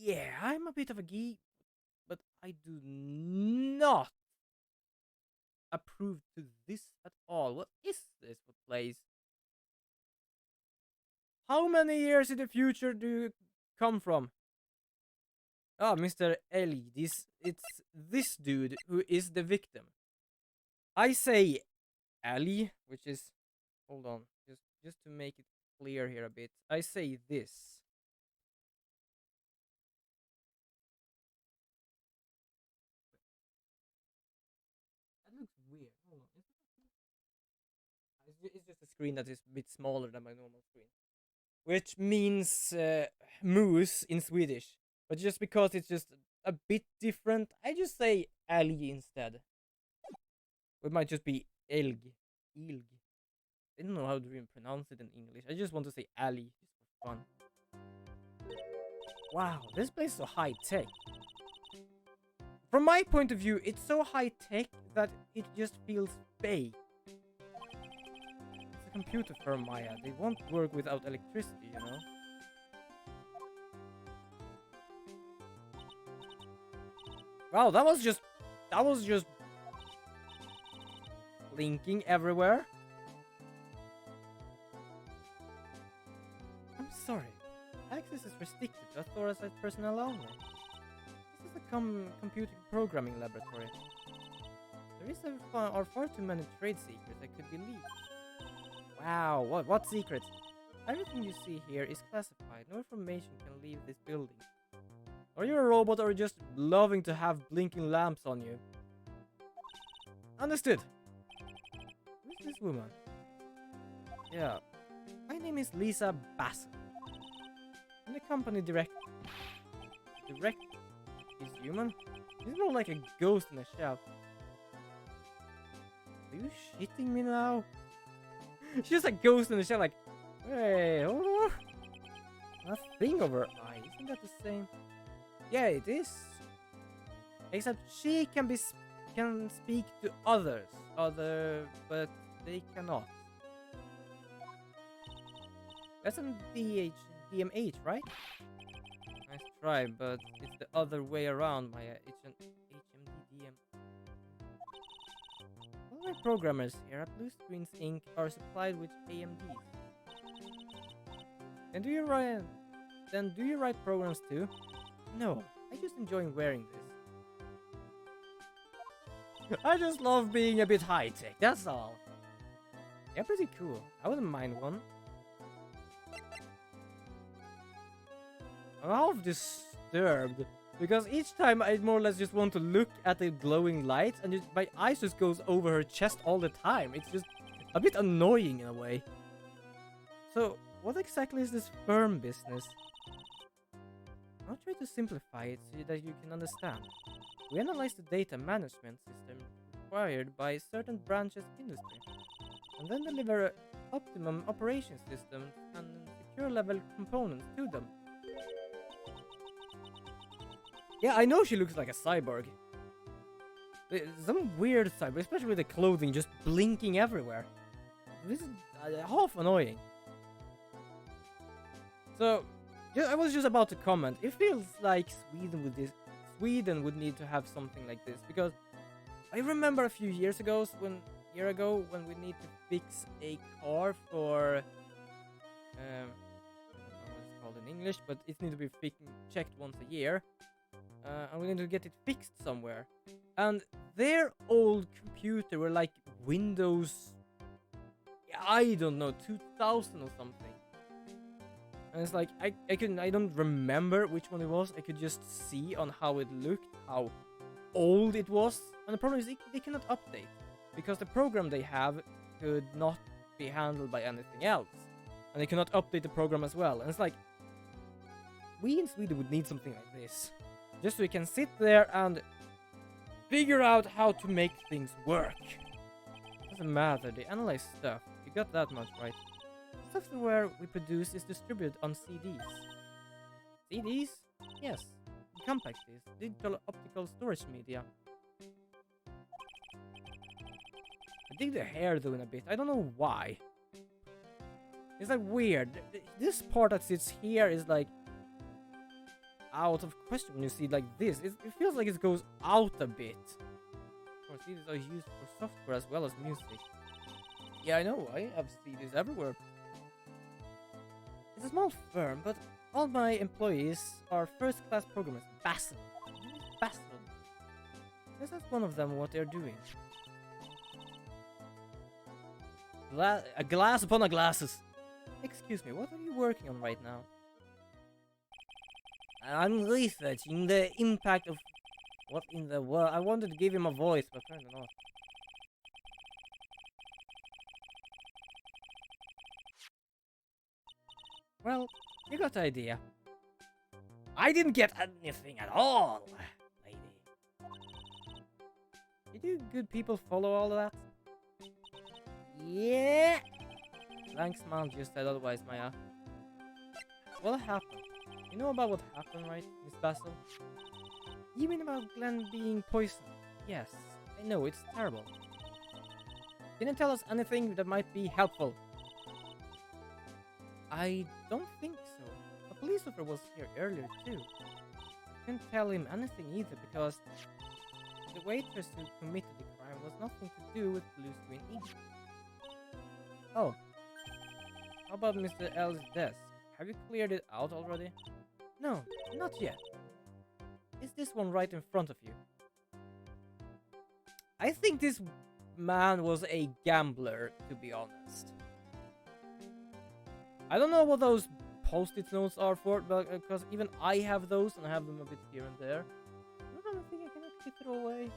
yeah, I'm a bit of a geek, but I do not approve to this at all. What is this for place? How many years in the future do you come from? Ah, Mr. Ellie, it's this dude who is the victim. I say Ali, which is hold on, just to make it clear here a bit. I say this. That looks weird. Hold on. It's just a screen that is a bit smaller than my normal screen, which means moose in Swedish. But just because it's just a bit different, I just say Ali instead. It might just be Elg. Ilg. I don't know how to even pronounce it in English. I just want to say Ali just for fun. Wow, this place is so high tech. From my point of view, it's so high tech that it just feels fake. It's a computer firm, Maya. They won't work without electricity, you know? Wow, that was just blinking everywhere. I'm sorry. Access is restricted to authorized personnel only. This is a computer programming laboratory. Are far too many trade secrets that could be leaked. Wow, what secrets? Everything you see here is classified. No information can leave this building. Are you a robot or just loving to have blinking lamps on you? Understood. Who's this woman? Yeah. My name is Lisa Bassett. I'm the company director. Direct is human? He's more like a ghost in a shell. Are you shitting me now? She's just a ghost in a shell, like, hey, hold on. A thing over her eye, isn't that the same? Yeah, it is. Except she can speak to others, but they cannot. That's an DMH, right? Nice try, but it's the other way around, Maya. It's an HMD All my programmers here at Blue Screens Inc. are supplied with AMDs. And do you write programs too? No, I just enjoy wearing this. I just love being a bit high-tech, that's all. They're pretty cool. I wouldn't mind one. I'm half disturbed because each time I more or less just want to look at the glowing lights and my eyes just goes over her chest all the time. It's just a bit annoying in a way. So, what exactly is this firm business? I'll try to simplify it so that you can understand. We analyze the data management system required by certain branches of industry, and then deliver optimum operation systems and secure level components to them. Yeah, I know she looks like a cyborg. Some weird cyborg, especially with the clothing just blinking everywhere. This is half annoying. So, yeah, I was just about to comment. It feels like Sweden would need to have something like this, because I remember a few years ago when we need to fix a car for I don't know what it's called in English, but it needs to be checked once a year. And we need to get it fixed somewhere. And their old computer were like Windows, I don't know, 2000 or something. And it's like, I don't remember which one it was. I could just see on how it looked, how old it was. And the problem is they cannot update, because the program they have could not be handled by anything else. And they cannot update the program as well. And it's like, we in Sweden would need something like this. Just so we can sit there and figure out how to make things work. Doesn't matter, they analyze stuff. You got that much right. The software we produce is distributed on CDs. CDs? Yes. Compact discs, digital optical storage media. I dig the hair though in a bit. I don't know why. It's like weird. This part that sits here is like out of question when you see it like this. It feels like it goes out a bit. Of course, CDs are used for software as well as music. Yeah, I know, I have CDs everywhere. It's a small firm, but all my employees are first-class programmers. Basil. Basil. Let's ask one of them what they're doing. A glass upon a glasses. Excuse me, what are you working on right now? I'm researching the impact of what in the world. I wanted to give him a voice, but apparently not. Well, you got the idea. I didn't get anything at all, lady. Did you good people follow all of that? Yeah. Blank smile just said otherwise, Maya. What happened? You know about what happened, right, Miss Basil? You mean about Glenn being poisoned? Yes, I know, it's terrible. Didn't tell us anything that might be helpful. I don't think so. A police officer was here earlier too. I couldn't tell him anything either because the waitress who committed the crime was nothing to do with blue screen either. Oh. How about Mr. L's desk? Have you cleared it out already? No, not yet. Is this one right in front of you? I think this man was a gambler, to be honest. I don't know what those post-it notes are for, but because even I have those and I have them a bit here and there. I don't think I can actually throw away.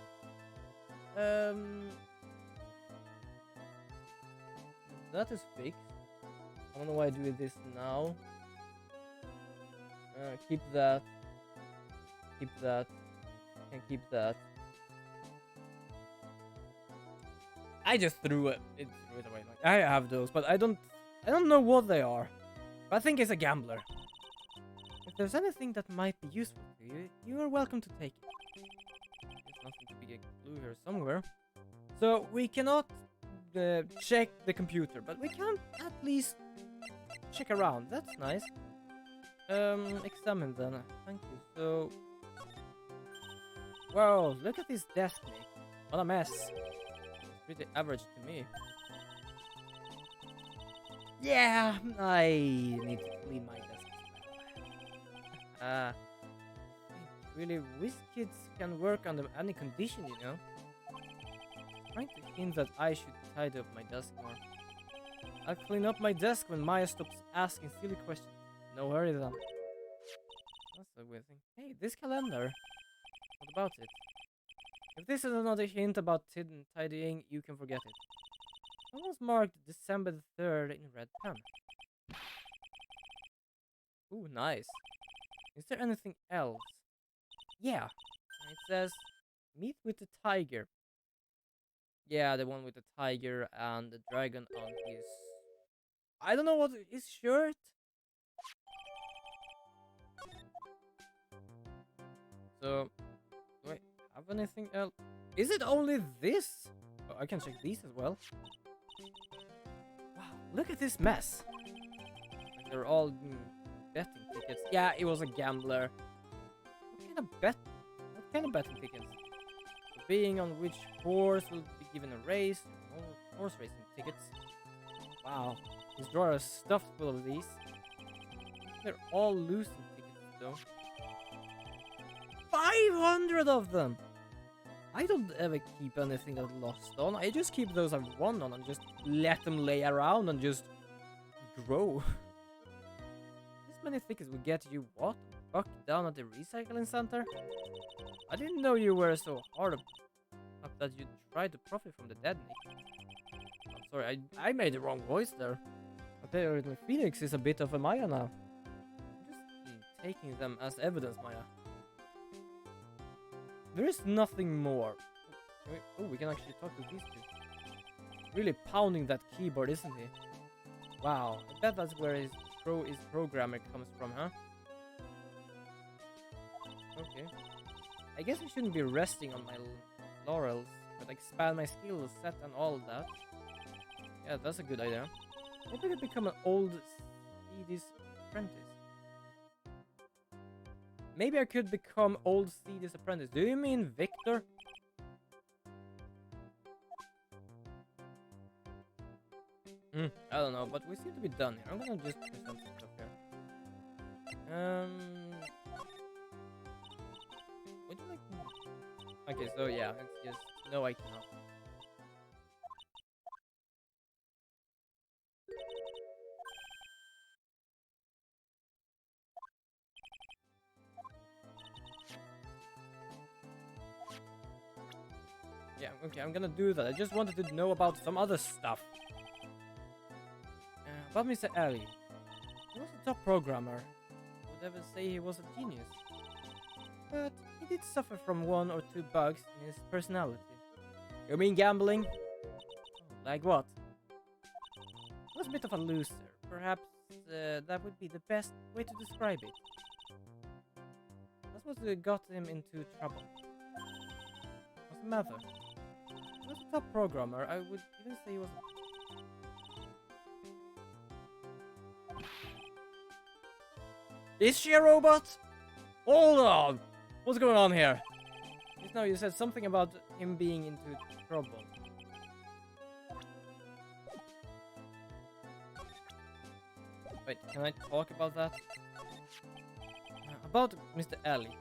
That is fixed. I don't know why I do this now. Keep that. Keep that. And keep that. I just threw it away. Like, I have those, but I don't know what they are. But I think it's a gambler. If there's anything that might be useful to you, you are welcome to take it. There's nothing to be a clue here somewhere. So we cannot check the computer, but we can at least check around. That's nice. Examine then. Thank you. So, whoa! Look at this desk, Nick. What a mess. It's pretty average to me. Yeah, I need to clean my desk as well. Really, whiz kids can work under any condition, you know. Trying to hint that I should tidy up my desk more. I'll clean up my desk when Maya stops asking silly questions. No hurry then. That's a weird thing. Hey, this calendar. What about it? If this is another hint about tidying, you can forget it. It was marked December the 3rd in red pen. Ooh, nice. Is there anything else? Yeah. It says, meet with the tiger. Yeah, the one with the tiger and the dragon on his... I don't know what his shirt. So, do I have anything else? Is it only this? Oh, I can check these as well. Wow, look at this mess. Like they're all betting tickets. Yeah, it was a gambler. What kind of bet? What kind of betting tickets? Being on which horse will be given a race. Horse racing tickets. Wow, this drawer is stuffed full of these. They're all losing tickets though. 500 of them! I don't ever keep anything I've lost on. I just keep those I've won on and just let them lay around and just grow. This many tickets will get you what? Buck down at the recycling center? I didn't know you were so hard up that you tried to profit from the dead, Nick. I'm sorry, I made the wrong voice there. Apparently Phoenix is a bit of a Maya now. I'm just taking them as evidence, Maya. There is nothing more. Oh, we can actually talk to these two. Really pounding that keyboard, isn't he? Wow, I bet that's where his programmer comes from, huh? Okay. I guess I shouldn't be resting on my laurels, but expand my skill set and all that. Yeah, that's a good idea. Maybe I could become an old CD's apprentice. Maybe I could become old Cd's apprentice. Do you mean Victor? I don't know, but we seem to be done here. I'm gonna just present some stuff here. Would you like? Okay, so yeah, it's just no, I cannot. Yeah, okay, I'm gonna do that. I just wanted to know about some other stuff. About Mr. Ali. He was a top programmer. I would ever say he was a genius. But he did suffer from 1 or 2 bugs in his personality. You mean gambling? Like what? He was a bit of a loser. Perhaps that would be the best way to describe it. That's what got him into trouble. What's the matter? He was a top programmer. I would even say he was Is she a robot? Hold on! What's going on here? Just now you said something about him being into trouble. Wait, can I talk about that? About Mr. Ali.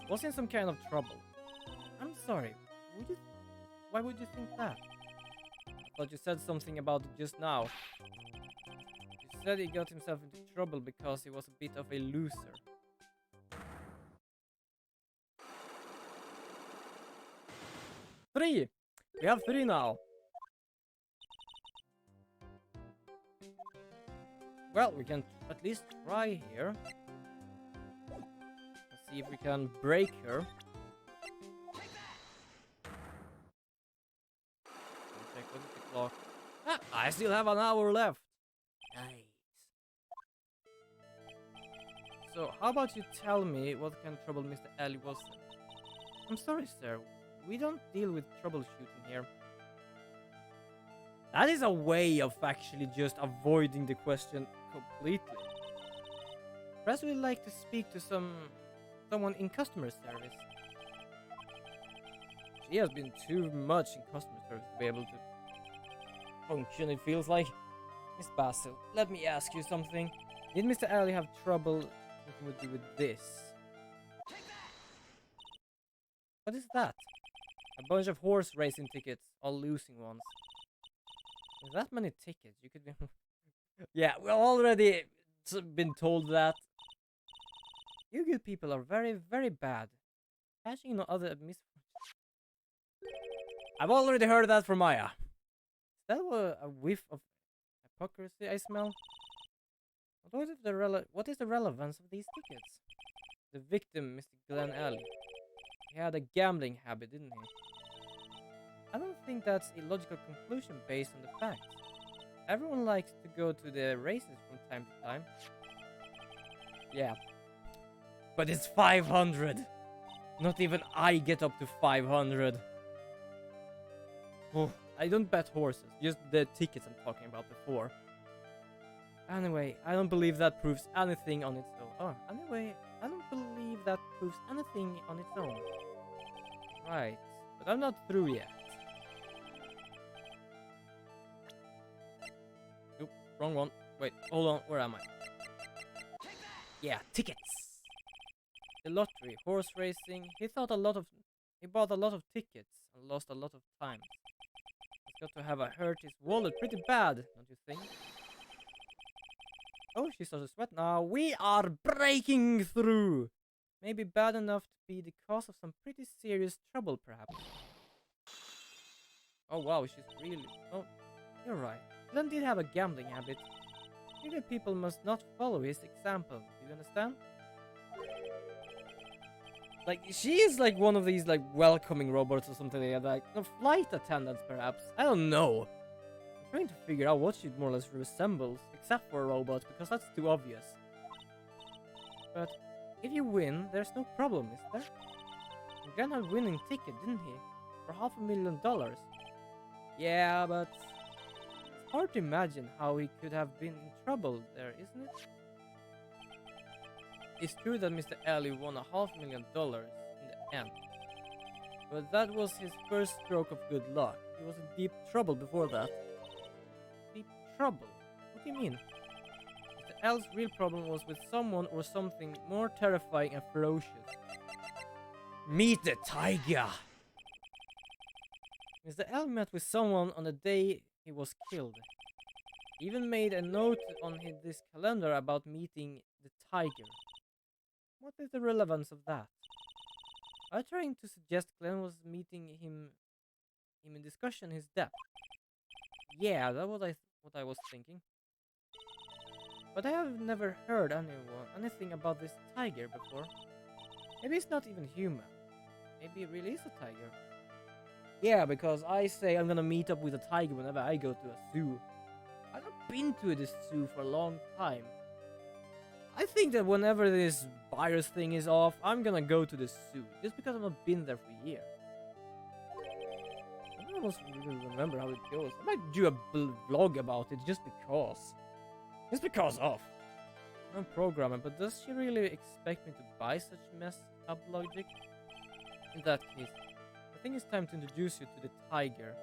Was he in some kind of trouble? I'm sorry. Why would you think that? I thought you said something about it just now. You said he got himself into trouble because he was a bit of a loser. Three! We have 3 now. Well, we can at least try here. Let's see if we can break her. Check what is the clock. Ah, I still have an hour left. Nice. So, how about you tell me what kind of trouble Mr. Ali was in? I'm sorry, sir. We don't deal with troubleshooting here. That is a way of actually just avoiding the question completely. Perhaps we'd like to speak to someone in customer service. She has been too much in customer service to be able to function, it feels like. Miss Basil, let me ask you something. Did Mr. Ali have trouble anything to do with this? What is that? A bunch of horse racing tickets, all losing ones. With that many tickets, you could be... Yeah, we've already been told that. You good people are very, very bad. Cashing in on other misfortunes. I've already heard that from Maya. Is that a whiff of hypocrisy I smell? What is the relevance of these tickets? The victim, Mr. Glenn Alley. He had a gambling habit, didn't he? I don't think that's a logical conclusion based on the facts. Everyone likes to go to the races from time to time. Yeah. But it's 500! Not even I get up to 500. Oh, I don't bet horses, just the tickets I'm talking about before. Anyway, I don't believe that proves anything on its own. Oh, anyway, I don't believe that proves anything on its own. Right, but I'm not through yet. Nope, wrong one. Wait, hold on, where am I? Yeah, tickets! The lottery, horse racing, he bought a lot of tickets and lost a lot of time. He's got to have hurt his wallet pretty bad, don't you think? Oh, she starts to sweat now. We are breaking through! Maybe bad enough to be the cause of some pretty serious trouble, perhaps. Oh wow, she's really... Oh, you're right. Glenn did have a gambling habit. Maybe people must not follow his example. Do you understand? Like, she is like one of these, like, welcoming robots or something like that. Like, no, flight attendants, perhaps. I don't know. I'm trying to figure out what she more or less resembles, except for a robot, because that's too obvious. But if you win, there's no problem, is there? Glenn had a winning ticket, didn't he? For $500,000. Yeah, but it's hard to imagine how he could have been in trouble there, isn't it? It's true that Mr. Ellie won $500,000 in the end, but that was his first stroke of good luck. He was in deep trouble before that. Deep trouble? What do you mean? Mr. L's real problem was with someone or something more terrifying and ferocious. Meet the tiger! Mr. L met with someone on the day he was killed. He even made a note on this calendar about meeting the tiger. What is the relevance of that? Are you trying to suggest Glenn was meeting him in discussion his death? Yeah, that's what I was thinking. But I have never heard anything about this tiger before. Maybe it's not even human. Maybe it really is a tiger. Yeah, because I say I'm gonna meet up with a tiger whenever I go to a zoo. I've not been to this zoo for a long time. I think that whenever this virus thing is off, I'm gonna go to the zoo. Just because I've not been there for years. I don't almost really remember how it goes. I might do a vlog about it just because. Just because of. I'm a programmer, but does she really expect me to buy such messed up logic? In that case, I think it's time to introduce you to the tiger.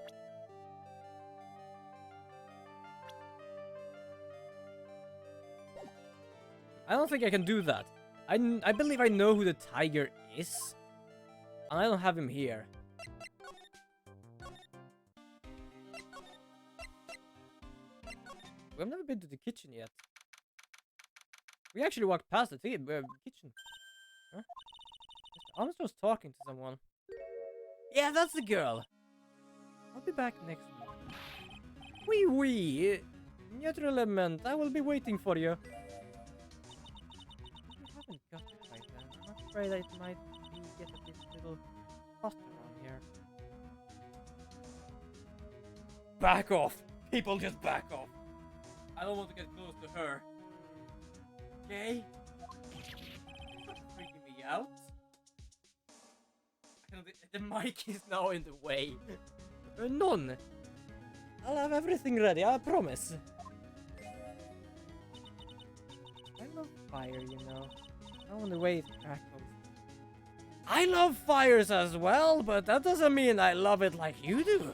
I don't think I can do that. I believe I know who the tiger is. And I don't have him here. We've never been to the kitchen yet. We actually walked past the kitchen. Huh? Mr. Armstrong's talking to someone. Yeah, that's the girl. I'll be back next week. Wee wee. Neutral element, I will be waiting for you. I haven't got it right then. I'm afraid it might get a bit little hot around here. Back off! People just back off! I don't want to get close to her. Okay? Stop freaking me out. The mic is now in the way. None! I'll have everything ready, I promise. I love fire, you know. Oh, the way it crackles. I love fires as well, but that doesn't mean I love it like you do.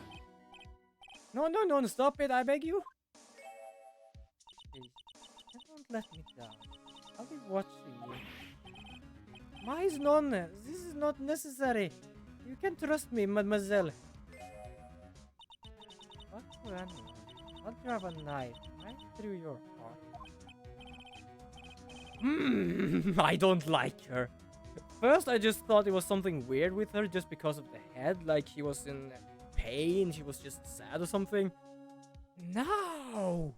No, stop it, I beg you. Please, don't let me down. I'll be watching you. Mais non, this is not necessary. You can trust me, mademoiselle. What for anyone? I'll drive a knife right through your heart. I don't like her. First, I just thought it was something weird with her just because of the head, like she was in pain, she was just sad or something. No!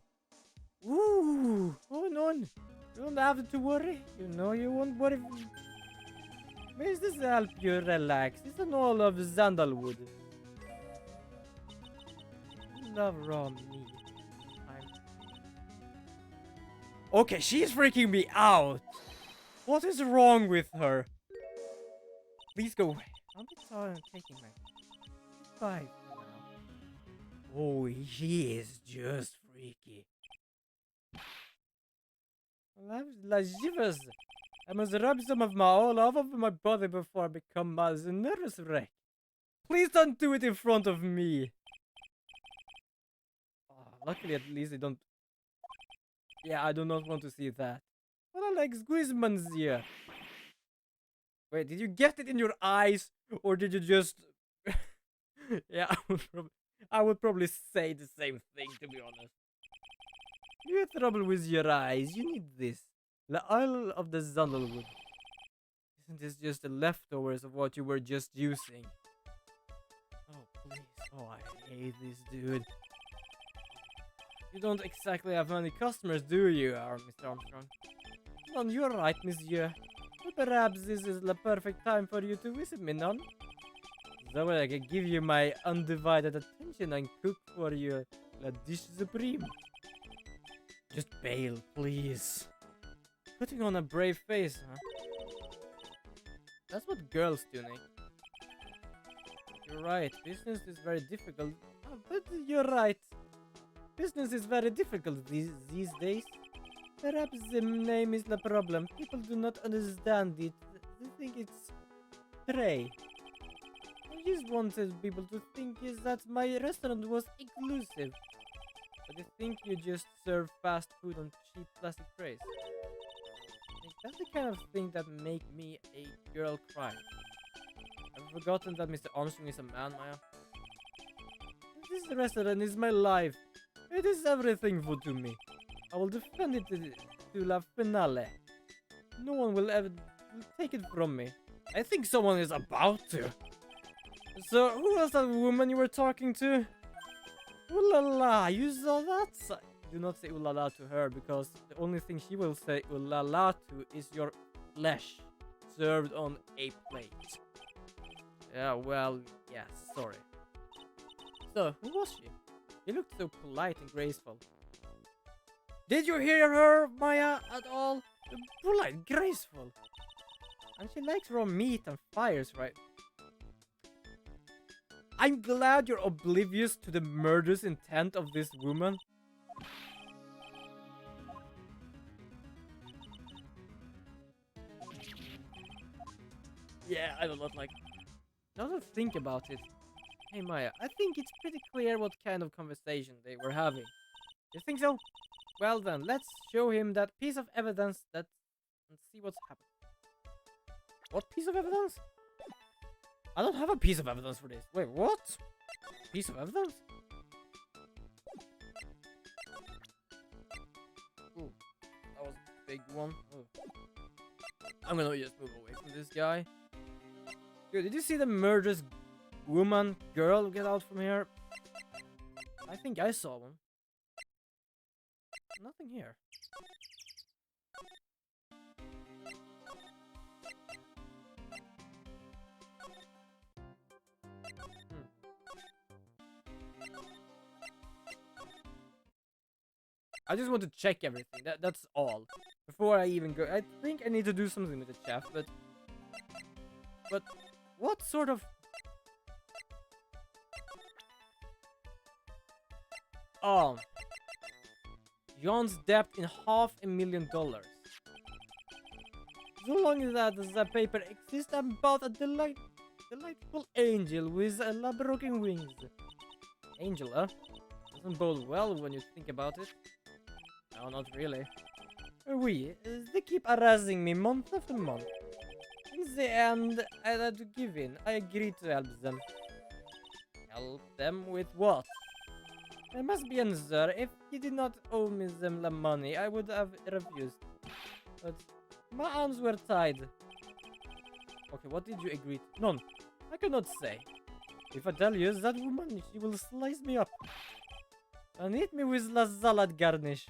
Ooh! Oh no! You don't have to worry. You know you won't worry. Where's this help you relax? It's an all of sandalwood. You love raw meat. Okay, she's freaking me out. What is wrong with her? Please go away. I'll be sorry I'm taking my goodbye for now. Oh, she is just freaky. La shivers. I must rub some of my all over my body before I become a nervous wreck. Please don't do it in front of me. Oh, luckily, at least they don't. Yeah, I do not want to see that. What are like squeezements here? Wait, did you get it in your eyes, or did you just? Yeah, I would probably say the same thing, to be honest. You have trouble with your eyes. You need this. The oil of the sandalwood. Isn't this just the leftovers of what you were just using? Oh, please. Oh, I hate this dude. You don't exactly have many customers, do you, Mr. Armstrong? None, you're right, monsieur. But perhaps this is the perfect time for you to visit me, none? So I can give you my undivided attention and cook for you la dish supreme. Just bail, please. Putting on a brave face, huh? That's what girls do, Nick. You're right, business is very difficult. Oh, but you're right. Business is very difficult these days. Perhaps the name is the problem. People do not understand it. They think it's prey. I just wanted people to think is that my restaurant was exclusive. But they think you just serve fast food on cheap plastic trays. Like, that's the kind of thing that make me a girl cry. I've forgotten that Mr. Armstrong is a man, Maya. This restaurant is my life. It is everything to me. I will defend it to la finale. No one will ever take it from me. I think someone is about to. So, who was that woman you were talking to? Ooh la la, you saw that? Do not say ooh la la to her, because the only thing she will say ooh la la to is your flesh served on a plate. Yeah, well, yeah, sorry. So, who was she? She looked so polite and graceful. Did you hear her, Maya, at all? Polite, graceful. And she likes raw meat and fires, right? I'm glad you're oblivious to the murderous intent of this woman. Yeah, I do not like... Now that I think about it. Hey Maya, I think it's pretty clear what kind of conversation they were having. You think so? Well then, let's show him that piece of evidence and see what's happening. What piece of evidence? I don't have a piece of evidence for this. Wait, what? Piece of evidence? Ooh, that was a big one. Ooh. I'm gonna just move away from this guy. Dude, did you see the murderous woman, girl get out from here? I think I saw one. Nothing here. I just want to check everything. That's all. Before I even go, I think I need to do something with the chef, but what sort of... Oh, John's debt in $500,000. So long as that the paper exists about a delightful angel with broken wings. Angel, huh? Doesn't bode well when you think about it. No, not really. They keep harassing me month after month. In the end, I had to give in. I agreed to help them. Help them with what? There must be an answer. If he did not owe me them the money, I would have refused. But my arms were tied. Okay, what did you agree to? None. I cannot say. If I tell you, that woman, she will slice me up and hit me with the salad garnish.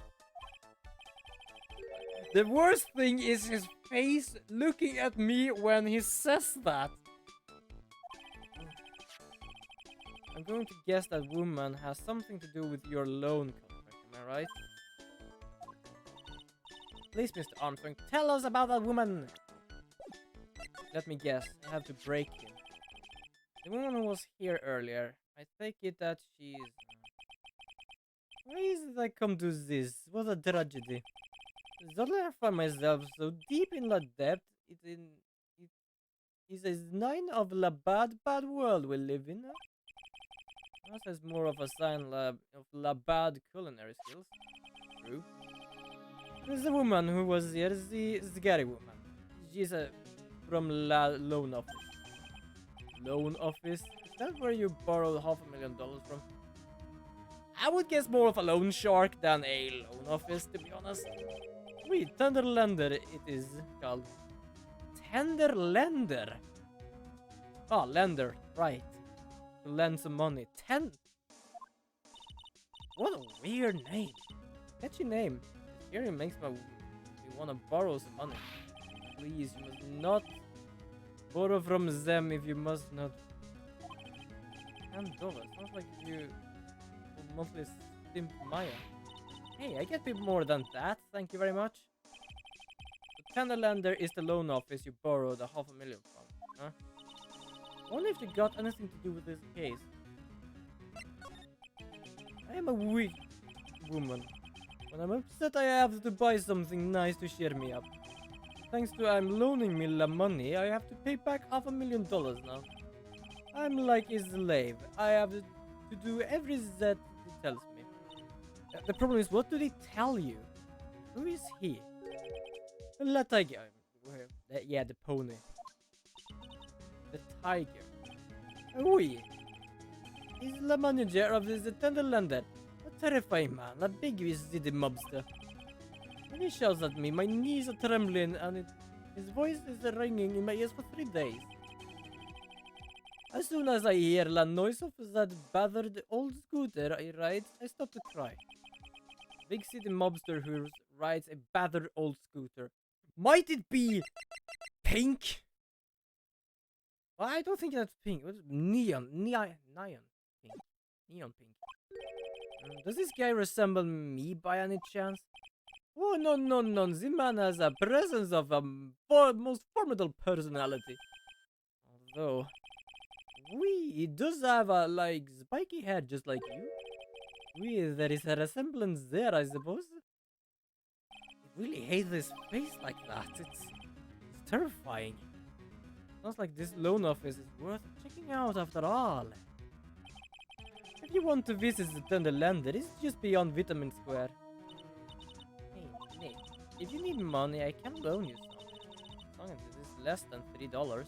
The worst thing is his face looking at me when he says that. I'm going to guess that woman has something to do with your loan contract, am I right? Please, Mr. Armstrong, tell us about that woman! Let me guess, I have to break him. The woman who was here earlier, I take it that she's... Why is it I come to this? What a tragedy. Suddenly I find myself so deep in the depth, it is a sign of the bad world we live in. Huh? That's more of a sign of the bad culinary skills. True. There's a woman who was here, the scary woman. She's from loan office. Loan office? Is that where you borrowed $500,000 from? I would guess more of a loan shark than a loan office, to be honest. Wait, tender lender it is called. Tender lender? Oh, lender, right. To lend some money. What a weird name. Catchy name. Here makes me want to borrow some money. Please, you must not borrow from them if you must not. $10. Sounds like you monthly simp Maya. Hey, I get paid more than that, thank you very much. The tender lender is the loan office you borrowed $500,000 from, huh? I wonder if you got anything to do with this case. I am a weak woman. When I'm upset, I have to buy something nice to cheer me up. Thanks to I'm loaning me the money, I have to pay back $500,000 now. I'm like a slave. I have to do every that he tells me. The problem is, what do they tell you? Who is he? The tiger. Yeah, the pony. The tiger. Oui. He's the manager of the Thunderlander. A terrifying man, a big city mobster. When he shouts at me, my knees are trembling and his voice is ringing in my ears for 3 days. As soon as I hear the noise of that battered old scooter I ride, I start to cry. Big city mobster who rides a battered old scooter. Might it be pink? Well, I don't think that's pink. What's neon pink. Neon pink. Does this guy resemble me by any chance? Oh, no. The man has a presence of a most formidable personality. Although, he does have a, spiky hair just like you. There is a resemblance there, I suppose. I really hate this face like that. It's terrifying. Sounds like this loan office is worth checking out after all. If you want to visit the Thunderlander, it's just beyond Vitamin Square. Hey, Nick, if you need money, I can loan you some. As long as it is less than $3.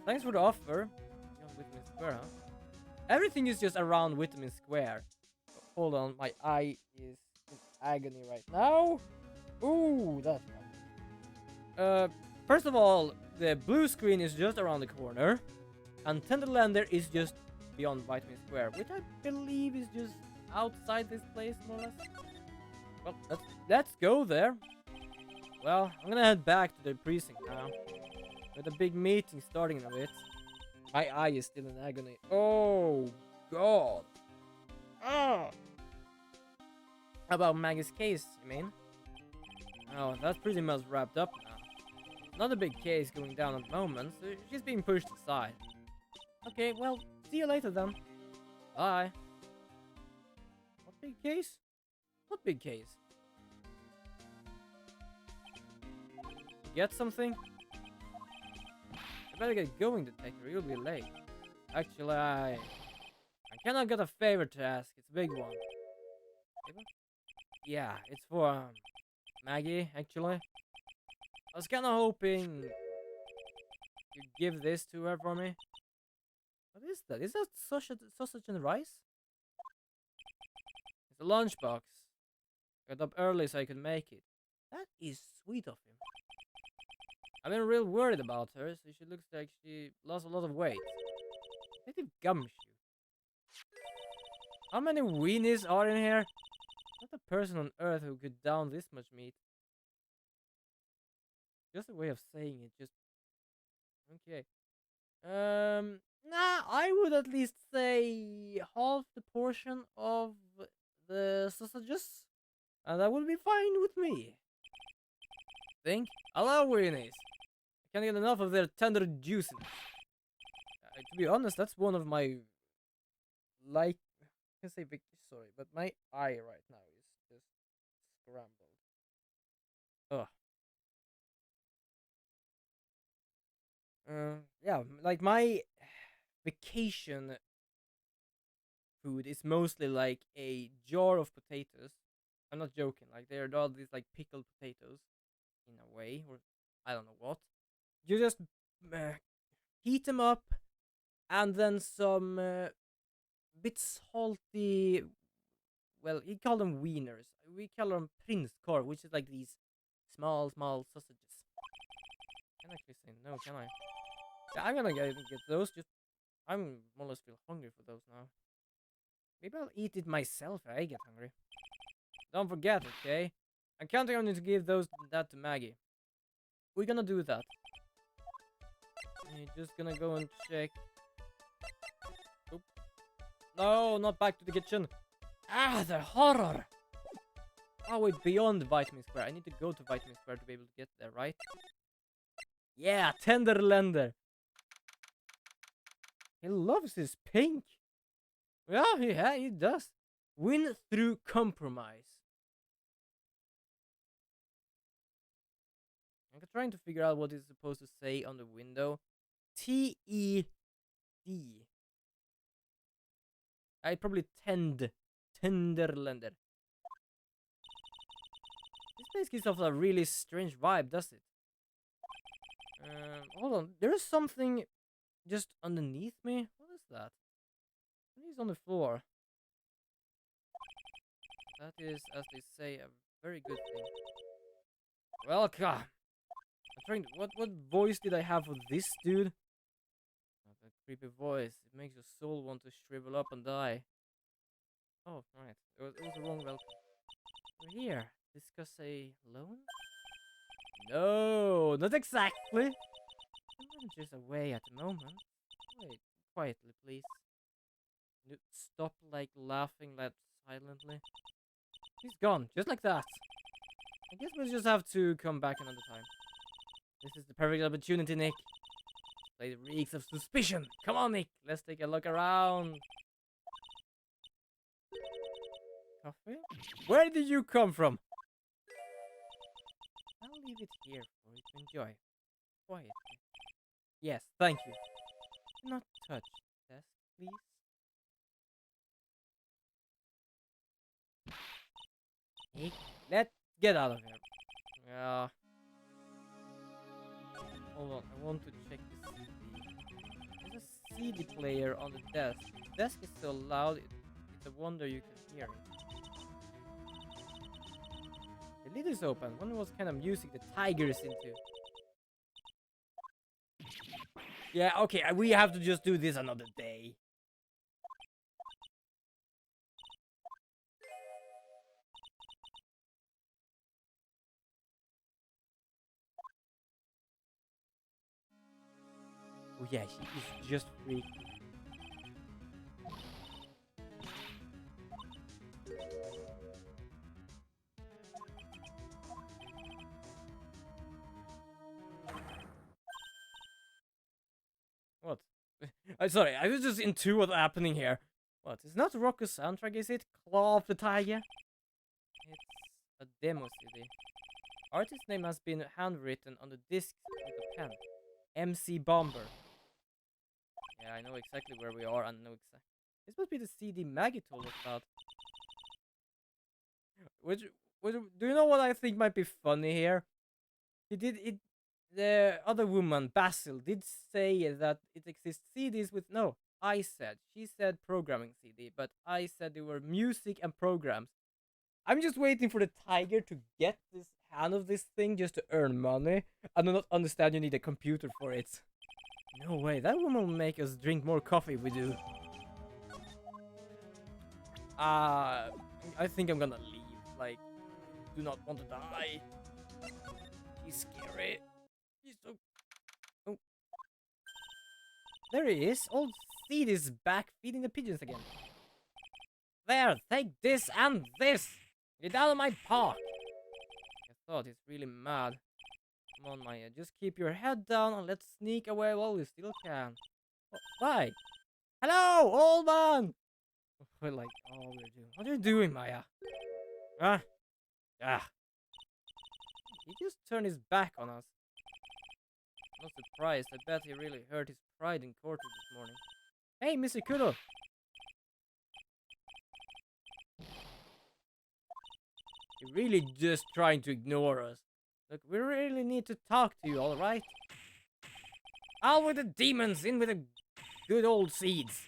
Thanks for the offer. Beyond Vitamin Square, huh? Everything is just around Vitamin Square. Hold on, my eye is in agony right now. Ooh, that's bad. First of all, the blue screen is just around the corner, and Thunderlander is just beyond Vitamin Square, which I believe is just outside this place, more or less. Well, let's go there. Well, I'm gonna head back to the precinct now, with a big meeting starting in a bit. My eye is still in agony. Oh, God. Oh. How about Maggie's case, you mean? Oh, that's pretty much wrapped up now. Not a big case going down at the moment, so she's being pushed aside. Okay, well, see you later then. Bye. What big case? What big case? Get something? I better get going, detective. You'll be late. Actually, I cannot get a favor to ask. It's a big one. Yeah, it's for Maggie, actually. I was kind of hoping you'd give this to her for me. What is that? Is that sausage and rice? It's a lunchbox. Got up early so I could make it. That is sweet of him. I've been real worried about her, so she looks like she lost a lot of weight. Maybe gumshoe. How many weenies are in here? Not a person on earth who could down this much meat. Just a way of saying it, just... Okay. Nah, I would at least say half the portion of the sausages. And that would be fine with me. Think? I love weenies. I can't get enough of their tender juiciness. To be honest, that's one of my... I can say sorry, but my eye right now is just scrambled. Ugh. Yeah, like my vacation food is mostly like a jar of potatoes. I'm not joking. Like they're all these like pickled potatoes, in a way, or I don't know what. You just heat them up, and then some bit salty. Well, he called them wieners. We call them prinskorv, which is like these small sausages. I can actually say no, can I? Yeah, I'm gonna get those. I'm more or less feel hungry for those now. Maybe I'll eat it myself if I get hungry. Don't forget, okay? I'm counting on you to give that to Maggie. We're gonna do that. You're just gonna go and check. Oop. No, not back to the kitchen. Ah, the horror! Oh, wait, beyond Vitamin Square. I need to go to Vitamin Square to be able to get there, right? Yeah, Tenderlander. He loves his pink. Yeah, he does. Win through compromise. trying to figure out what it's supposed to say on the window. TED. I probably Tenderlander. This place gives off a really strange vibe, does it? Hold on. There is something just underneath me. What is that? What is on the floor? That is, as they say, a very good thing. Well, God. I'm trying to, what voice did I have for this dude? Oh, that creepy voice. It makes your soul want to shrivel up and die. Oh, right. It was the wrong welcome. We're here. Discuss a loan? No, not exactly. The manager's away at the moment. Wait, quietly, please. Stop, like, laughing that silently. He's gone, just like that. I guess we'll just have to come back another time. This is the perfect opportunity, Nick. Play the reeks of suspicion. Come on, Nick. Let's take a look around. Coffee? Where did you come from? I'll leave it here for you to enjoy. Quietly. Yes, thank you. Do not touch the desk, please. Nick, let's get out of here. Yeah. Hold on, I want to check the CD. There's a CD player on the desk. The desk is so loud, it's a wonder you can hear it. The lid is open. Wonder what kind of music the tiger is into. Yeah, okay, we have to just do this another day. Oh yeah, she is just freaky. What? I'm sorry, I was just into what's happening here. What? It's not Rocco's soundtrack, is it? Claw of the Tiger? It's a demo CD. Artist name has been handwritten on the disc with a pen. MC Bomber. Yeah, I know exactly where we are and know exactly. This must be the CD Maggie told us about. Which, do you know what I think might be funny here? The other woman, Basil, did say that it exists CDs with, no, she said programming CD, but I said they were music and programs. I'm just waiting for the tiger to get this hand of this thing just to earn money. I do not understand you need a computer for it. No way, that woman will make us drink more coffee if we do. I think I'm gonna leave. Like, I do not want to die. He's scary. He's so... Oh. There he is. Old Seed is back feeding the pigeons again. There, take this and this. Get out of my park. I thought he's really mad. Come on, Maya. Just keep your head down and let's sneak away while we still can. Oh, bye. Hello, old man. We're like, oh, we're doing. What are you doing, Maya? Huh? Ah. He just turned his back on us. Not surprised. I bet he really hurt his pride in court this morning. Hey, Mr. Kudo. You're really just trying to ignore us. Look, we really need to talk to you, alright? Out with the demons, in with the good old seeds.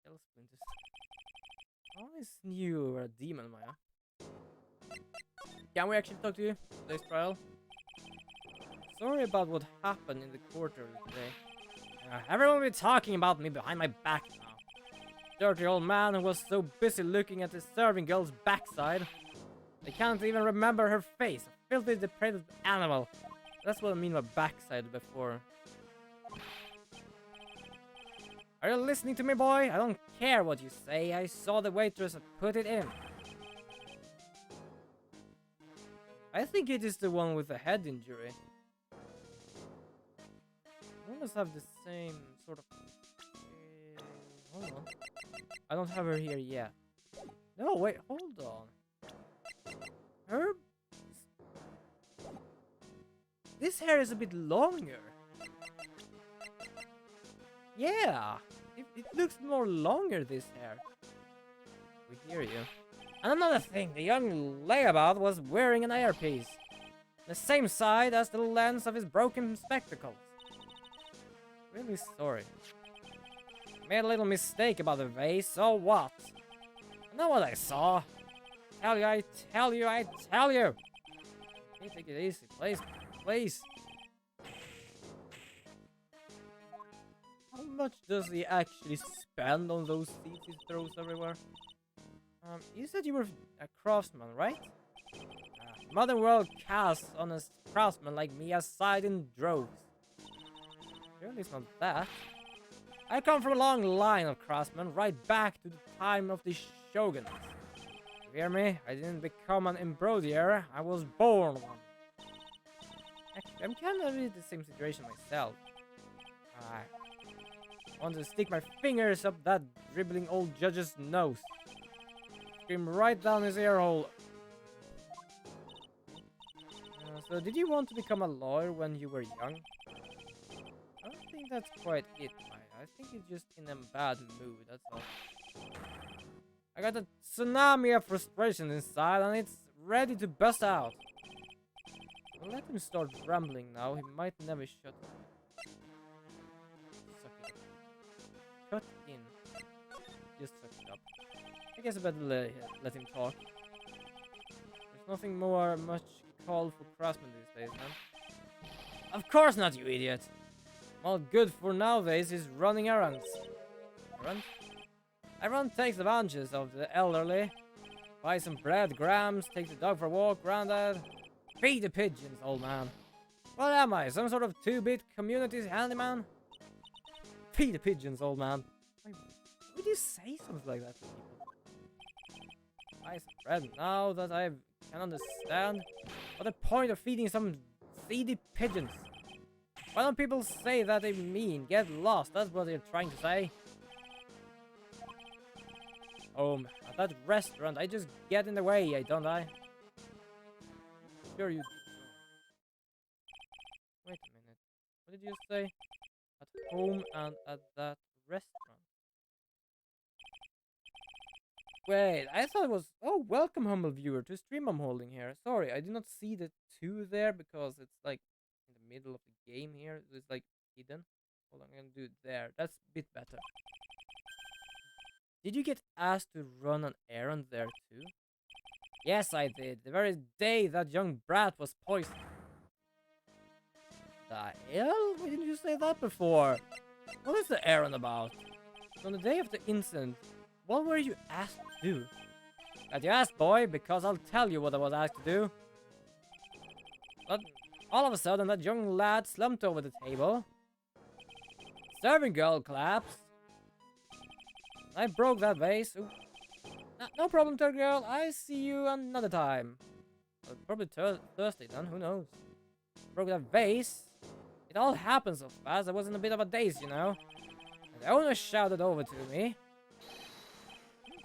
Hell splinters. I always knew you were a demon, Maya. Can we actually talk to you? Today's trial? Sorry about what happened in the court earlier today. Everyone will be talking about me behind my back now. Dirty old man who was so busy looking at the serving girl's backside. I can't even remember her face. A filthy, depraved animal. That's what I mean by backside before. Are you listening to me, boy? I don't care what you say. I saw the waitress put it in. I think it is the one with the head injury. We must have the same sort of... hold on. I don't have her here yet. No, wait, hold on. Her this hair is a bit longer. Yeah, it looks more longer, this hair. We hear you. And another thing, the young layabout was wearing an earpiece. The same side as the lens of his broken spectacles. Really sorry. Made a little mistake about the vase, so what? I know what I saw. Tell you, I tell you, I tell you! Can you take it easy, please? Please! How much does he actually spend on those seeds he throws everywhere? You said you were a craftsman, right? Modern world casts honest craftsmen like me aside in droves. Surely it's not that. I come from a long line of craftsmen, right back to the time of the shoguns. You hear me? I didn't become an embroiderer, I was born one. Actually, I'm kind of in the same situation myself. I want to stick my fingers up that dribbling old judge's nose. Scream right down his ear hole. So did you want to become a lawyer when you were young? I don't think that's quite it, Maya. I think you're just in a bad mood, that's all. I got a tsunami of frustration inside and it's ready to bust out. I'll let him start rambling now, he might never shut up. Suck it up. Cut in. Just suck it up. I guess I better let him talk. There's nothing much called for craftsmen these days, man. Of course not, you idiot! All good for nowadays is running errands. Errands? Everyone takes advantage of the elderly. Buy some bread, grams, take the dog for a walk, granddad. Feed the pigeons, old man. What am I, some sort of 2-bit community's handyman? Feed the pigeons, old man. Why would you say something like that to people? Buy some bread now that I can understand. What the point of feeding some seedy pigeons? Why don't people say that they mean get lost? That's what they're trying to say. At that restaurant, I just get in the way, don't I? Sure you do. Wait a minute. What did you say? At home and at that restaurant. Wait, I thought it was... Oh, welcome, humble viewer, to stream I'm holding here. Sorry, I did not see the 2 there because it's like in the middle of the game here. It's like hidden. Hold on, I'm gonna do it there. That's a bit better. Did you get asked to run an errand there too? Yes, I did. The very day that young brat was poisoned. The hell? Why didn't you say that before? What is the errand about? On the day of the incident, what were you asked to do? Glad you asked, boy, because I'll tell you what I was asked to do. But all of a sudden, that young lad slumped over the table. Serving girl collapsed. I broke that vase. No problem, third girl. I see you another time. Probably Thursday then, who knows. Broke that vase. It all happened so fast, I was in a bit of a daze, you know. And the owner shouted over to me.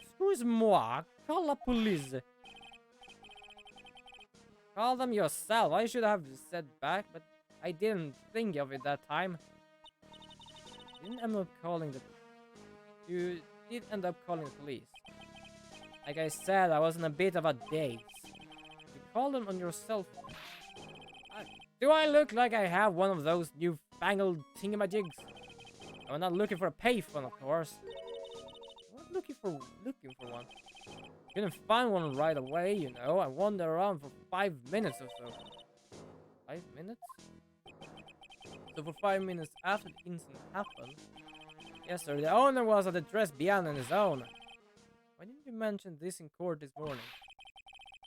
Excuse-moi, call la police. Call them yourself. I should have said back, but I didn't think of it that time. You did end up calling the police. Like I said, I was in a bit of a daze. You called them on your cell phone. Do I look like I have one of those newfangled thingamajigs? I'm not looking for a payphone, of course. I'm not looking for one. Couldn't find one right away, you know. I wandered around for 5 minutes or so. 5 minutes? So for 5 minutes after the incident happened, yes, sir, the owner was at the dress beyond on his own. Why didn't you mention this in court this morning?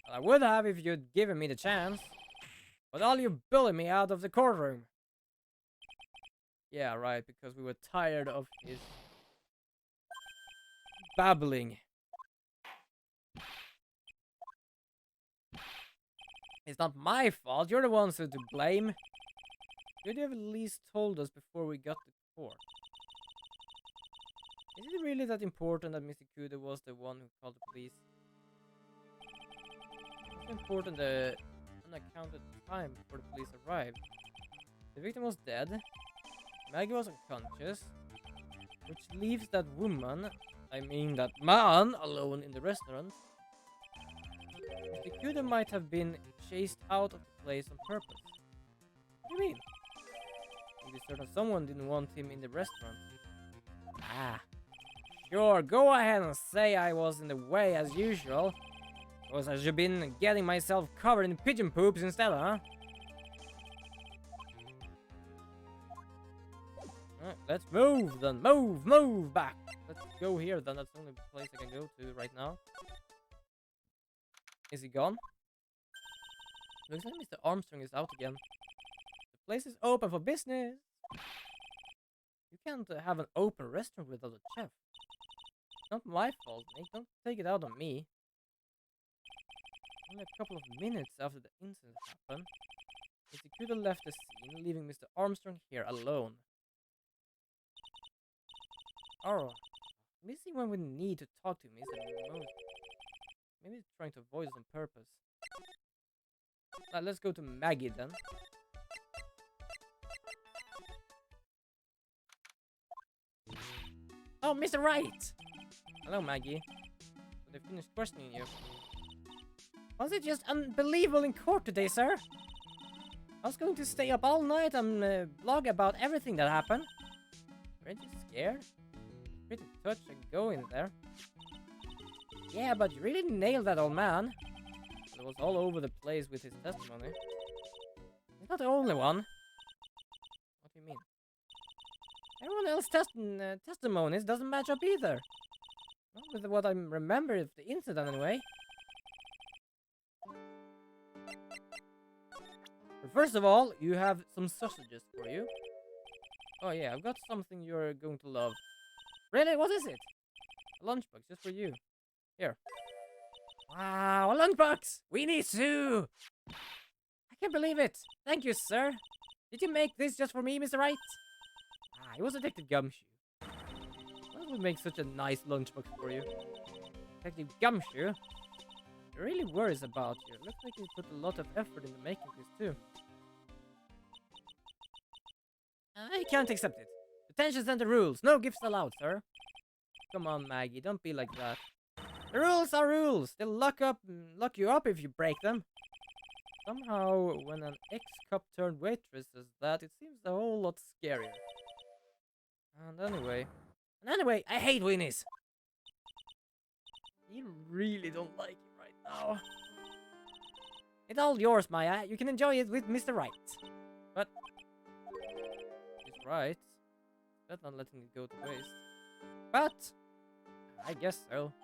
Well, I would have if you'd given me the chance. But all you bullied me out of the courtroom. Yeah, right, because we were tired of his babbling. It's not my fault, you're the ones who to blame. Should you have at least told us before we got to court? Is it really that important that Mr. Kuda was the one who called the police? It's important unaccounted time before the police arrived. The victim was dead. Maggie was unconscious, which leaves that woman, I mean that man, alone in the restaurant. Mr. Kuda might have been chased out of the place on purpose. What do you mean? Maybe certain someone didn't want him in the restaurant. Ah. Sure, go ahead and say I was in the way as usual. Because I should have been getting myself covered in pigeon poops instead, huh? Let's move then. Move back. Let's go here then. That's the only place I can go to right now. Is he gone? Looks like Mr. Armstrong is out again. The place is open for business. You can't have an open restaurant without a chef. It's not my fault, mate. Don't take it out on me. Only a couple of minutes after the incident happened, Mr. Kuda left the scene, leaving Mr. Armstrong here alone. Oh, missing when we need to talk to him is the most. Maybe he's trying to avoid us on purpose. Let's go to Maggie then. Oh, Mr. Wright! Hello, Maggie. So they finished questioning you. Was it just unbelievable in court today, sir? I was going to stay up all night and blog about everything that happened. Weren't you scared? Pretty touch and go in there. Yeah, but you really nailed that old man. It was all over the place with his testimony. He's not the only one. What do you mean? Everyone else's testimonies doesn't match up either. Not with what I remember of the incident anyway. But first of all, you have some sausages for you. Oh yeah, I've got something you're going to love. Really? What is it? A lunchbox just for you. Here. Wow, a lunchbox! We need two! I can't believe it. Thank you, sir. Did you make this just for me, Mr. Wright? Ah, it was Detective Gumshoe. What would make such a nice lunchbox for you? Detective Gumshoe? He really worries about you. Looks like he put a lot of effort into making this too. I can't accept it. Detention center rules. No gifts allowed, sir. Come on, Maggie. Don't be like that. The rules are rules. They'll lock you up if you break them. Somehow, when an ex-cop turned waitress says that, it seems a whole lot scarier. And anyway, I hate Winnie's. You really don't like it right now. It's all yours, Maya. You can enjoy it with Mr. Wright. But he's right. That's not letting it go to waste. But I guess so.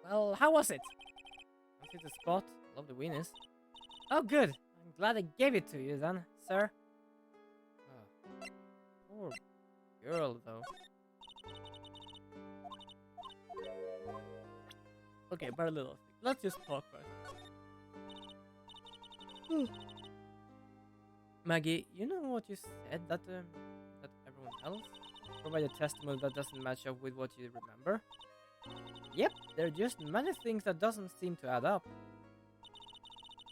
Well, how was it? Was it the spot? Love the Winnie's. Oh, good. I'm glad I gave it to you then, sir. Oh, poor girl, though. Okay, but a little. Let's just talk first. Maggie, you know what you said that everyone else provided testimony that doesn't match up with what you remember? Yep, there are just many things that doesn't seem to add up.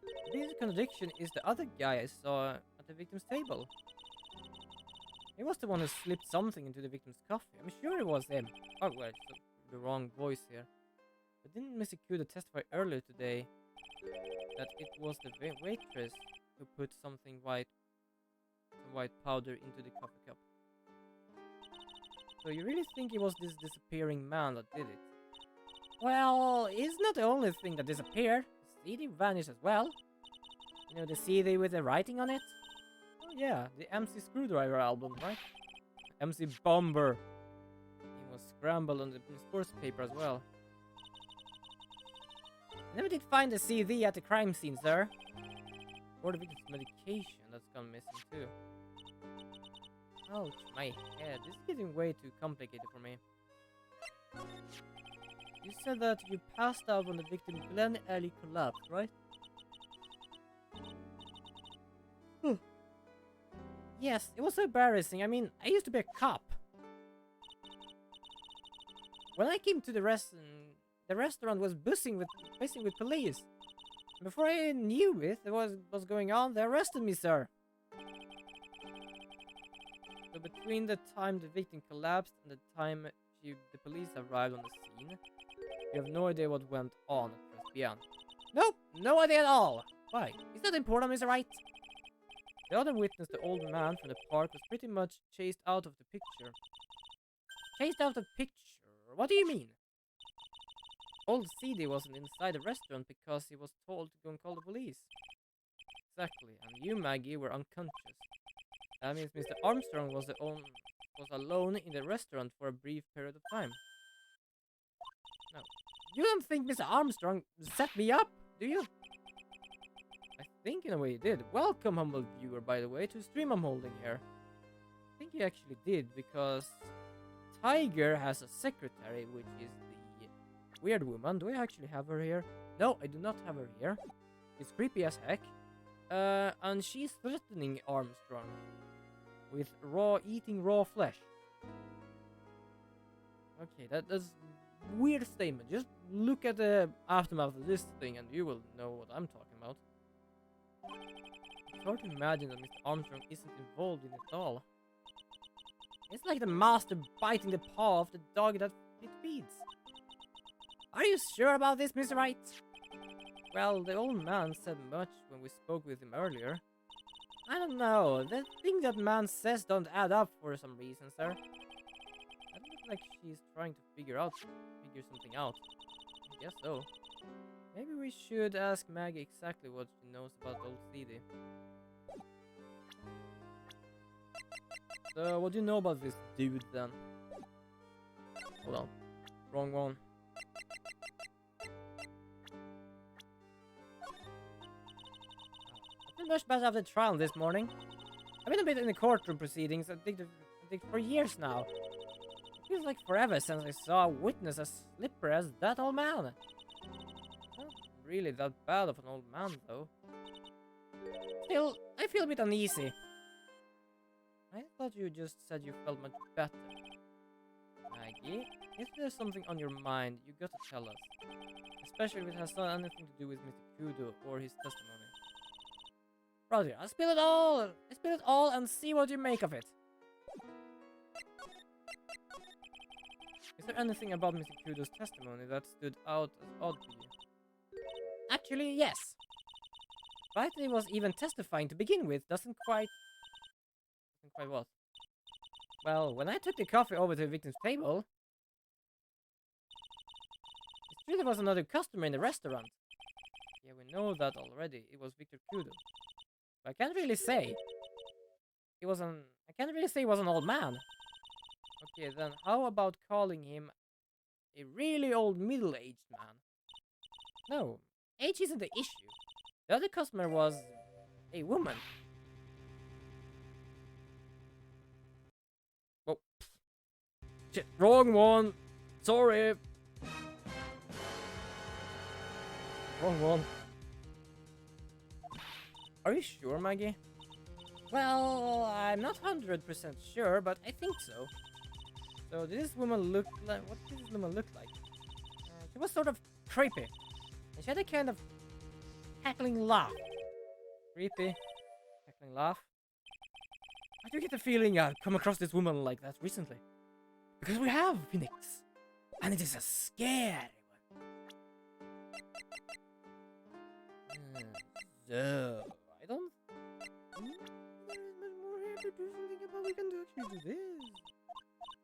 The biggest contradiction is the other guy I saw at the victim's table. He was the one who slipped something into the victim's coffee. I'm sure it was him. Oh, well, it's the wrong voice here. But didn't Mr. Kuda testify earlier today that it was the waitress who put some white powder into the coffee cup? So you really think it was this disappearing man that did it? Well, it's not the only thing that disappeared. The CD vanished as well. You know, the CD with the writing on it? Oh yeah, the MC Screwdriver album, right? MC Bomber. It was scrambled on the sports paper as well. I never did find the CD at the crime scene, sir. Or the victim's medication that's gone missing too. Ouch, my head. This is getting way too complicated for me. You said that you passed out when the victim Glenn Alley collapsed, right? Yes, it was so embarrassing. I mean, I used to be a cop. When I came to the The restaurant was buzzing with police. Before I knew it, was going on, they arrested me, sir. So between the time the victim collapsed and the time the police arrived on the scene, you have no idea what went on at Presbyterian. Nope, no idea at all. Why? Is that important, Mr. Wright? The other witness, the old man from the park, was pretty much chased out of the picture. Chased out of the picture? What do you mean? Old CD wasn't inside the restaurant because he was told to go and call the police. Exactly, and you, Maggie, were unconscious. That means Mr. Armstrong was alone in the restaurant for a brief period of time. No. You don't think Mr. Armstrong set me up, do you? I think in a way he did. Welcome, humble viewer, by the way, to the stream I'm holding here. I think he actually did, because Tiger has a secretary, which is the weird woman. Do I actually have her here? No, I do not have her here. It's creepy as heck. And she's threatening Armstrong with eating raw flesh. Okay, that's weird statement. Just look at the aftermath of this thing and you will know what I'm talking about. It's hard to imagine that Mr. Armstrong isn't involved in it all. It's like the master biting the paw of the dog that it feeds. Are you sure about this, Mr. Wright? Well, the old man said much when we spoke with him earlier. I don't know. The thing that man says don't add up for some reason, sir. That looks like she's trying to figure something out. I guess so. Maybe we should ask Maggie exactly what she knows about old CD. So, what do you know about this dude then? Hold on. Wrong one. I feel much better after the trial this morning. I've been a bit in the courtroom proceedings, I think for years now. It feels like forever since I saw a witness as slippery as that old man. Not really that bad of an old man, though. Still, I feel a bit uneasy. I thought you just said you felt much better. Maggie, if there's something on your mind, you gotta tell us. Especially if it has not anything to do with Mr. Kudo or his testimony. Roger, I'll spill it all and see what you make of it. Is there anything about Mr. Kudo's testimony that stood out as odd to you? Actually, yes. The fact that he was even testifying to begin with doesn't quite what? Well, when I took the coffee over to the victim's table, it's true there was another customer in the restaurant. Yeah, we know that already. It was Victor Kudo. But I can't really say. He was an old man. Okay, then how about calling him a really old middle-aged man? No, age isn't the issue. The other customer was a woman. Oh, shit, wrong one. Sorry. Wrong one. Are you sure, Maggie? Well, I'm not 100% sure, but I think so. So, did this woman look like... What did this woman look like? She was sort of creepy. And she had a kind of cackling laugh. Creepy. Cackling laugh. I do get the feeling I've come across this woman like that recently. Because we have, Phoenix. And it is a scary one. So... I don't think there is much more here to do something about. We can actually do this.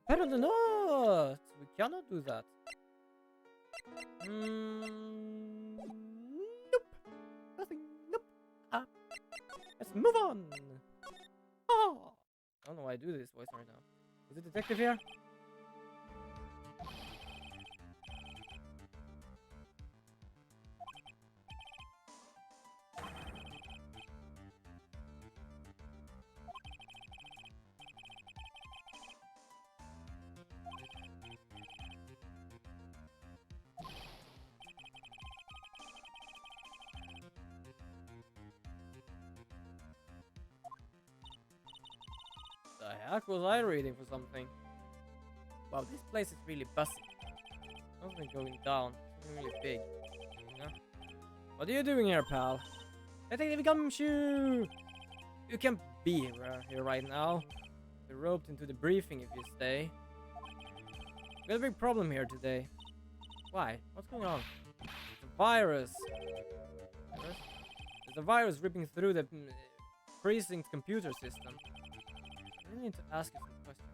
Apparently not. We cannot do that. Nope. Nothing. Nope. Let's move on. Oh. I don't know why I do this voice right now. Is the detective here? The heck was I reading for something? Wow, this place is really busy. Something going down. really big. Yeah. What are you doing here, pal? Detective Gumshoe! You can't be here right now. You're roped into the briefing if you stay. We got a big problem here today. Why? What's going on? It's a virus. Virus? There's a virus ripping through the precinct's computer system. I really need to ask you some questions.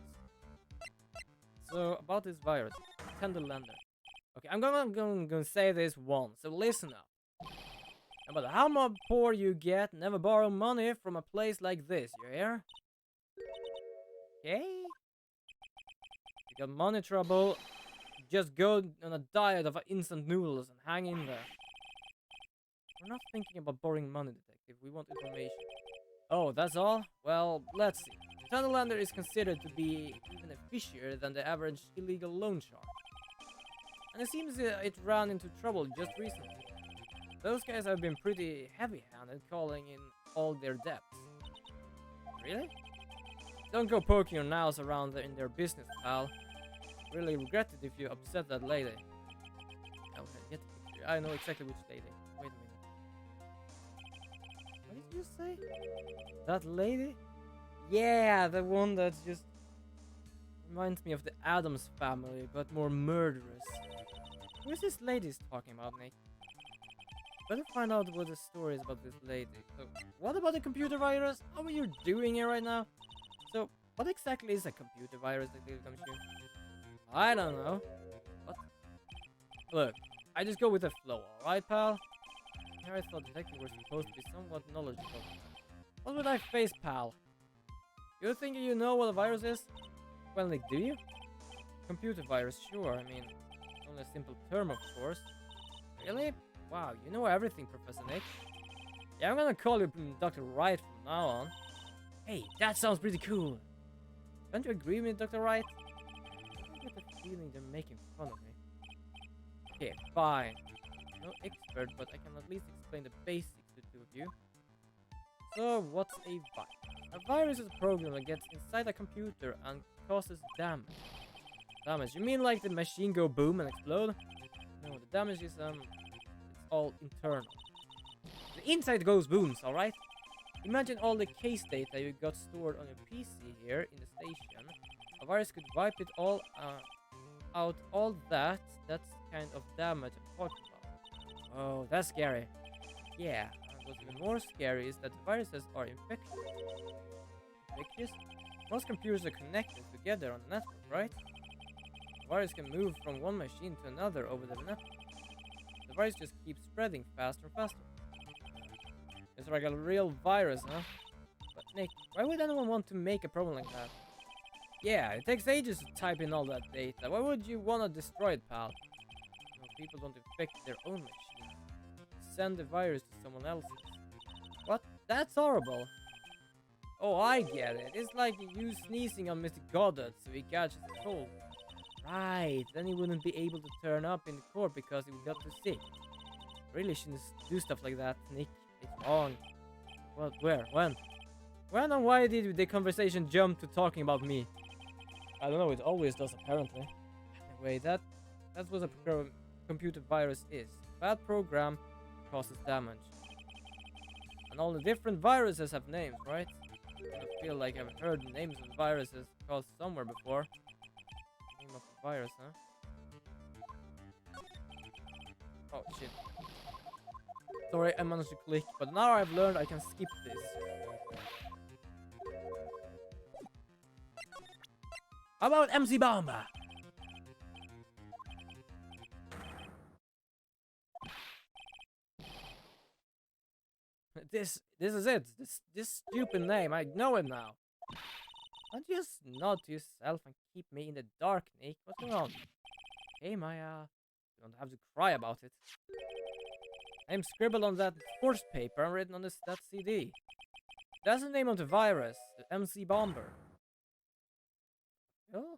So, about this virus, Tender Lender. Okay, I'm gonna say this once, so listen up. No matter how much poor you get, never borrow money from a place like this, you hear? Okay? You got money trouble, just go on a diet of instant noodles and hang in there. We're not thinking about borrowing money, detective. We want information. Oh, that's all? Well, let's see. Thunderlander is considered to be even fishier than the average illegal loan shark. And it seems it ran into trouble just recently. Those guys have been pretty heavy-handed calling in all their debts. Really? Don't go poking your nails around in their business, pal. Really regret it if you upset that lady. Okay, get the picture. I know exactly which lady. Wait a minute. What did you say? That lady? Yeah, the one that just reminds me of the Addams family, but more murderous. Who is this lady talking about, Nick? Better find out what the story is about this lady. So, what about the computer virus? How are you doing here right now? So, what exactly is a computer virus that comes to? I don't know. What? Look, I just go with the flow, alright, pal? Here I thought detectives were supposed to be somewhat knowledgeable. What would I face, pal? You think you know what a virus is? Well, Nick, do you? Computer virus, sure. I mean, only a simple term, of course. Really? Wow, you know everything, Professor Nick. Yeah, I'm gonna call you Dr. Wright from now on. Hey, that sounds pretty cool. Don't you agree with me, Dr. Wright? I get the feeling they're making fun of me. Okay, fine. No expert, but I can at least explain the basics to two of you. So, what's a virus? A virus is a program that gets inside a computer and causes damage. Damage? You mean like the machine go boom and explode? No, the damage is it's all internal. The inside goes booms, alright? Imagine all the case data you got stored on your PC here in the station. A virus could wipe it all out, all that. That's kind of damage I'm talking about. Oh, that's scary. Yeah, and what's even more scary is that the viruses are infectious. Infectious? Most computers are connected together on the network, right? The virus can move from one machine to another over the network. The virus just keeps spreading faster and faster. It's like a real virus, huh? But Nick, why would anyone want to make a problem like that? Yeah, it takes ages to type in all that data. Why would you want to destroy it, pal? You know, people don't infect their own machine. Send the virus to someone else's. What? That's horrible. Oh, I get it. It's like you sneezing on Mr. Goddard so he catches a cold. Right, then he wouldn't be able to turn up in the court because he got too sick. Really shouldn't do stuff like that, Nick. It's wrong. What? Where? When? When and why did the conversation jump to talking about me? I don't know, it always does apparently. Anyway, that's what a computer virus is. Bad program causes damage. And all the different viruses have names, right? I feel like I've heard the names of viruses called somewhere before. Name of a virus, huh? Oh shit. Sorry, I managed to click, but now I've learned I can skip this. How about MC Bomba? This is it. This stupid name. I know it now. Don't just nod to yourself and keep me in the dark, Nick. What's going on? Hey, Maya. You don't have to cry about it. I'm scribbled on that force paper and written on that CD. That's the name of the virus, the MC Bomber. Oh?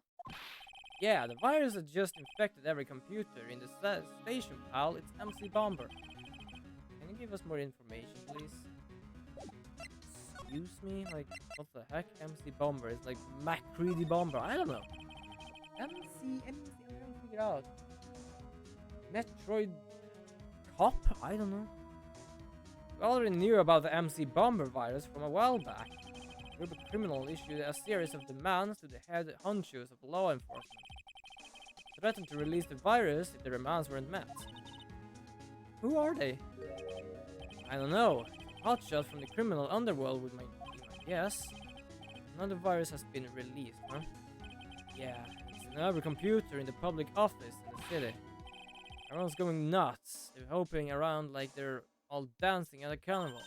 Yeah, the virus that just infected every computer in the station, pal. It's MC Bomber. Can you give us more information, please? Excuse me? Like, what the heck? MC Bomber is like MacCready Bomber. I don't know. MC, I'm trying to figure out. Metroid Cop? I don't know. We already knew about the MC Bomber virus from a while back. A group of criminals issued a series of demands to the head honchos of law enforcement. Threatened to release the virus if the demands weren't met. Who are they? I don't know. Hotshots from the criminal underworld would be my guess. Another virus has been released, huh? Yeah, it's another computer in the public office in the city. Everyone's going nuts. They're hopping around like they're all dancing at a carnival.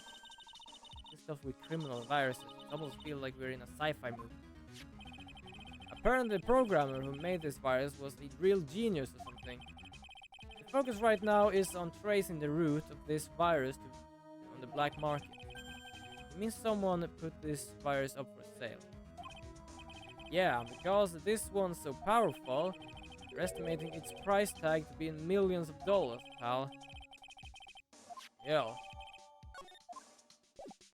This stuff with criminal viruses. It almost feels like we're in a sci-fi movie. Apparently the programmer who made this virus was a real genius or something. The focus right now is on tracing the root of this virus on the black market. It means someone put this virus up for sale. Yeah, because this one's so powerful, they're estimating its price tag to be in millions of dollars, pal. Yo,